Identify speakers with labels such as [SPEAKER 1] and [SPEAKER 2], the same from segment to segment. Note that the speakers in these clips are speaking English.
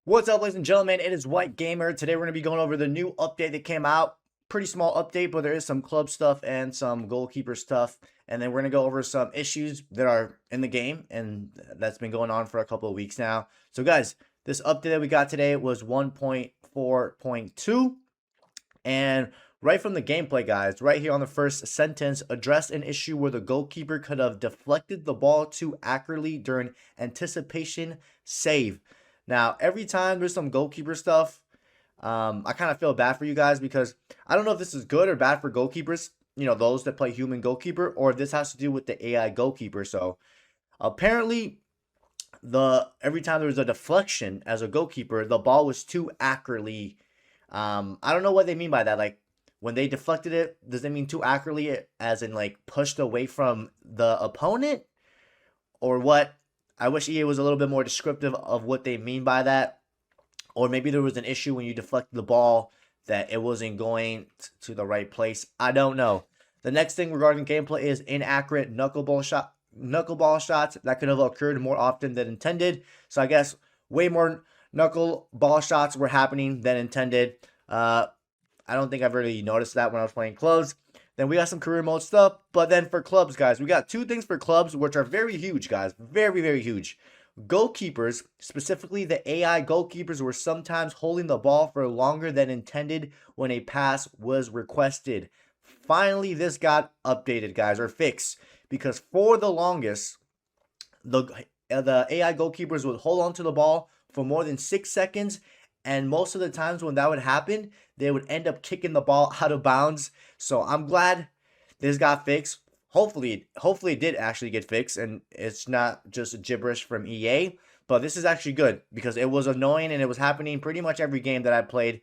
[SPEAKER 1] What's up, ladies and gentlemen? It is White Gamer. Today we're going to be going over the new update that came out. Pretty small update, but there is some club stuff and some goalkeeper stuff. And then we're going to go over some issues that are in the game, and that's been going on for a couple of weeks now. So guys, this update that we got today was 1.4.2. And right from the gameplay, guys, right here on the first sentence, addressed an issue where the goalkeeper could have deflected the ball too accurately during anticipation save. Now, every time there's some goalkeeper stuff, I kind of feel bad for you guys because I don't know if this is good or bad for goalkeepers, those that play human goalkeeper, or if this has to do with the AI goalkeeper. So apparently, the every time there was a deflection as a goalkeeper, the ball was too accurately. I don't know what they mean by that. Like when they deflected it, does it mean too accurately, as in like pushed away from the opponent, or what? I wish EA was a little bit more descriptive of what they mean by that. Or maybe there was an issue when you deflected the ball that it wasn't going to the right place. I don't know. The next thing regarding gameplay is inaccurate knuckleball shots that could have occurred more often than intended. So I guess way more knuckleball shots were happening than intended. I don't think I've really noticed that when I was playing clubs. Then we got some career mode stuff. But then for clubs, guys, we got two things for clubs, which are very huge, guys. Very, very huge. Goalkeepers, specifically the AI goalkeepers, were sometimes holding the ball for longer than intended when a pass was requested. Finally, this got updated, guys, or fixed. Because for the longest, the AI goalkeepers would hold on to the ball for more than 6 seconds, and most of the times when that would happen, they would end up kicking the ball out of bounds. So I'm glad this got fixed. Hopefully it did actually get fixed, and it's not just gibberish from EA. But this is actually good because it was annoying and it was happening pretty much every game that I played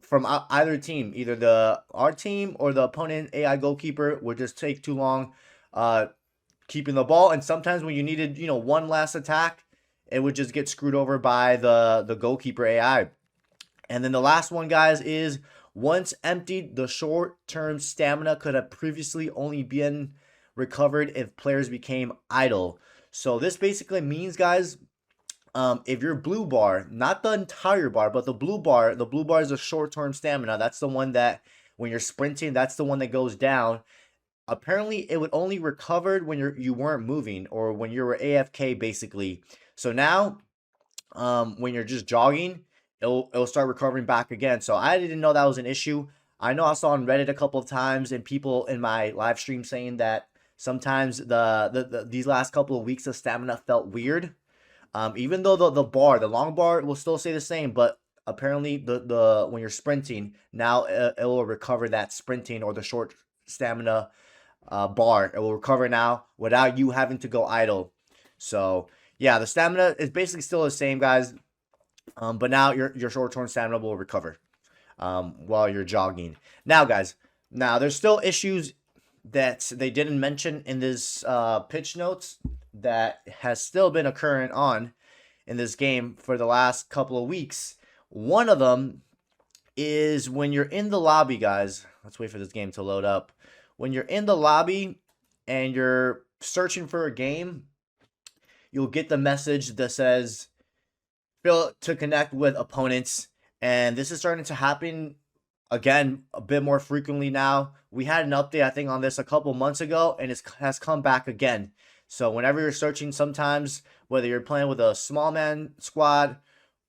[SPEAKER 1] from either team. Either our team or the opponent AI goalkeeper would just take too long keeping the ball, and sometimes when you needed one last attack, it would just get screwed over by the goalkeeper AI. And then the last one, guys, is once emptied, the short-term stamina could have previously only been recovered if players became idle. So this basically means, guys, if your blue bar, not the entire bar, but the blue bar is a short-term stamina. That's the one that when you're sprinting, that's the one that goes down. Apparently, it would only recovered when you weren't moving or when you were AFK, basically. So now, when you're just jogging, it'll start recovering back again. So I didn't know that was an issue. I know I saw on Reddit a couple of times and people in my live stream saying that sometimes these last couple of weeks of stamina felt weird. Even though the long bar will still stay the same, but apparently the when you're sprinting now, it will recover that sprinting or the short stamina bar. It will recover now without you having to go idle. So yeah, the stamina is basically still the same, guys. But now your short-term stamina will recover while you're jogging. Now, guys, there's still issues that they didn't mention in this pitch notes that has still been occurring on in this game for the last couple of weeks. One of them is when you're in the lobby, guys. Let's wait for this game to load up. When you're in the lobby and you're searching for a game, you'll get the message that says fail to connect with opponents, and this is starting to happen again a bit more frequently now. We had an update, I think, on this a couple months ago, and it has come back again. So whenever you're searching, sometimes whether you're playing with a small man squad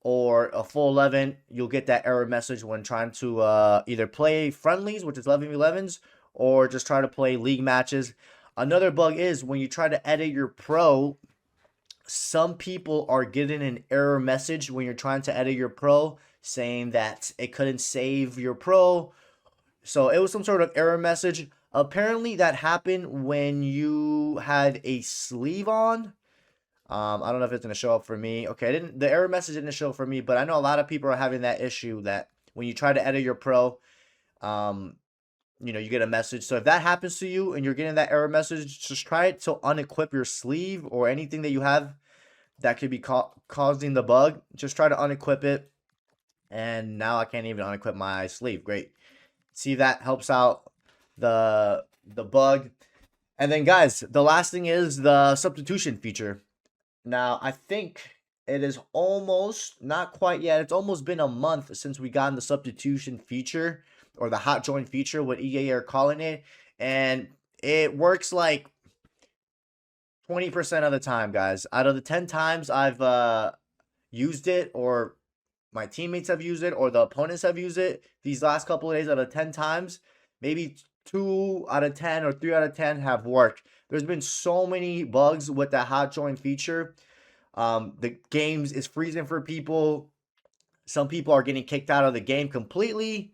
[SPEAKER 1] or a full 11, you'll get that error message when trying to either play friendlies, which is 11v11s, or just try to play league matches. Another bug is when you try to edit your pro, some people are getting an error message when you're trying to edit your pro saying that it couldn't save your pro. So it was some sort of error message. Apparently that happened when you had a sleeve on. I don't know if it's going to show up for me. Okay, the error message didn't show up for me, but I know a lot of people are having that issue that when you try to edit your pro, you get a message. So if that happens to you and you're getting that error message, just try it to unequip your sleeve or anything that you have that could be causing the bug. Just try to unequip it. And now I can't even unequip my sleeve. Great. See if that helps out the bug. And then, guys, the last thing is the substitution feature. Now, I think It is almost, not quite yet, it's almost been a month since we got the substitution feature, or the hot join feature, what EA are calling it. And it works like 20% of the time, guys. Out of the 10 times I've used it, or my teammates have used it, or the opponents have used it these last couple of days, out of 10 times, maybe 2 out of 10 or 3 out of 10 have worked. There's been so many bugs with that hot join feature. The games is freezing for people. Some people are getting kicked out of the game completely,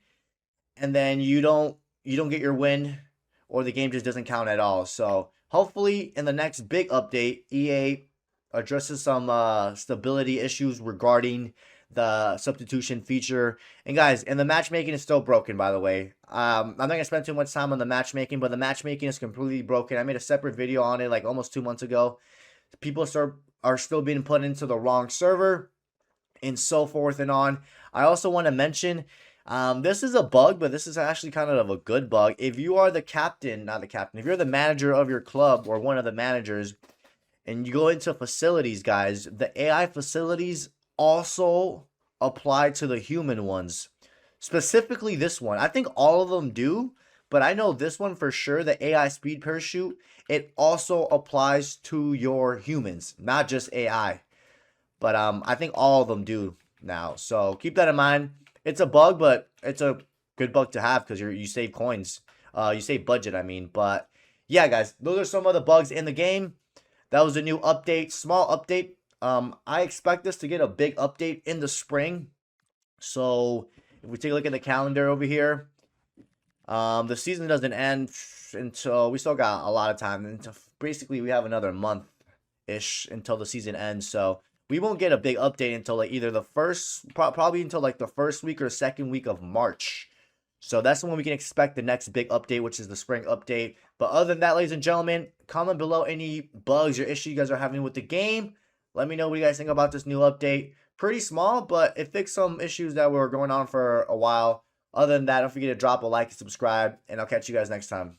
[SPEAKER 1] and then you don't get your win, or the game just doesn't count at all. So hopefully in the next big update, EA addresses some stability issues regarding the substitution feature. And guys, and the matchmaking is still broken, by the way. I'm not gonna spend too much time on the matchmaking, but the matchmaking is completely broken. I made a separate video on it like almost 2 months ago. People are still being put into the wrong server, and so forth and on. I also want to mention, this is a bug, but this is actually kind of a good bug. If you are the captain, not the captain, if you're the manager of your club, or one of the managers, and you go into facilities, guys, the AI facilities also apply to the human ones. Specifically this one. I think all of them do, but I know this one for sure, the AI speed parachute, it also applies to your humans, not just AI. But I think all of them do now. So keep that in mind. It's a bug, but it's a good bug to have because you save coins. You save budget, I mean. But yeah, guys, those are some of the bugs in the game. That was a new update, small update. I expect us to get a big update in the spring. So if we take a look at the calendar over here, the season doesn't end until, we still got a lot of time. Until, basically, we have another month-ish until the season ends. So we won't get a big update until like either the probably until like the first week or second week of March. So that's when we can expect the next big update, which is the spring update. But other than that, ladies and gentlemen, comment below any bugs or issues you guys are having with the game. Let me know what you guys think about this new update. Pretty small, but it fixed some issues that were going on for a while. Other than that, don't forget to drop a like and subscribe, and I'll catch you guys next time.